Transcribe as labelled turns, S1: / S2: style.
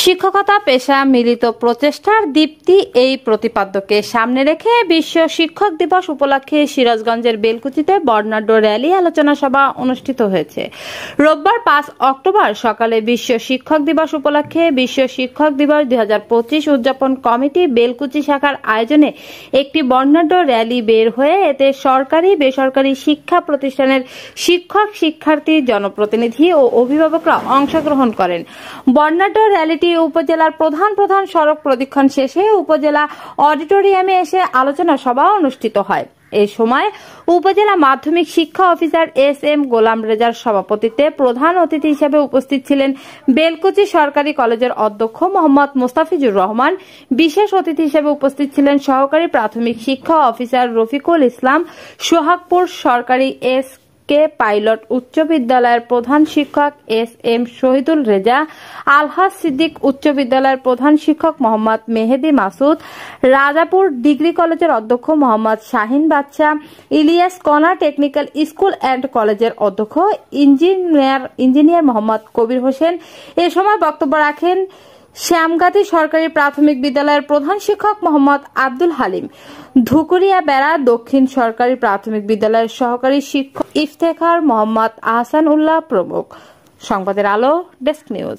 S1: শিক্ষকতা পেশা মিলিত প্রচেষ্টার দীপ্তি এই প্রতিপাদ্যকে সামনে রেখে বিশ্ব শিক্ষক দিবস উপলক্ষে সিরাজগঞ্জের বেলকুচিতে বর্ণাঢ্য র্যালি আলোচনা সভা অনুষ্ঠিত হয়েছে। রোববার 5 অক্টোবর সকালে বিশ্ব শিক্ষক দিবস উপলক্ষে বিশ্ব শিক্ষক দিবস 2025 উদযাপন কমিটি বেলকুচি শাখার আয়োজনে একটি বর্ণাঢ্য র্যালি বের হয়ে এতে সরকারি বেসরকারি শিক্ষা প্রতিষ্ঠানের শিক্ষক শিক্ষার্থী জনপ্রতিনিধি ও অভিভাবকরা অংশগ্রহণ করেন। বর্ণাঢ্য র্যালিটি উপজেলার প্রধান সড়ক প্রদক্ষিণ শেষে উপজেলা অডিটোরিয়ামে এসে আলোচনা সভা অনুষ্ঠিত হয়। এই সময় উপজেলা মাধ্যমিক শিক্ষা অফিসার এস.এম. গোলাম রেজার সভাপতিত্বে প্রধান অতিথি হিসেবে উপস্থিত ছিলেন বেলকুচি সরকারি কলেজের অধ্যক্ষ মোহাম্মদ মোস্তাফিজুর রহমান। বিশেষ অতিথি হিসেবে উপস্থিত ছিলেন সহকারী প্রাথমিক শিক্ষা অফিসার রফিকুল ইসলাম, সোহাগপুর সরকারি এস.কে. পাইলট উচ্চ বিদ্যালয়ের প্রধান শিক্ষক এস.এম. শহীদুল রেজা, আলহাজ সিদ্দিক উচ্চ বিদ্যালয়ের প্রধান শিক্ষক মোহাম্মদ মেহেদি মাসুদ, রাজাপুর ডিগ্রি কলেজের অধ্যক্ষ মোহাম্মদ শাহিন বাদশা, ইলিয়াস কণা টেকনিক্যাল স্কুল অ্যান্ড কলেজের অধ্যক্ষ ইঞ্জিনিয়ার মোহাম্মদ কবির হোসেন। এ সময় বক্তব্য রাখেন শ্যামগাতি সরকারি প্রাথমিক বিদ্যালয়ের প্রধান শিক্ষক মোহাম্মদ আব্দুল হালিম, ধুকুরিয়া বেড়া দক্ষিণ সরকারি প্রাথমিক বিদ্যালয়ের সহকারী শিক্ষক ইফতেখার মোহাম্মদ আহসান উল্লাহ প্রমুখ। সংবাদের আলো ডেস্ক নিউজ।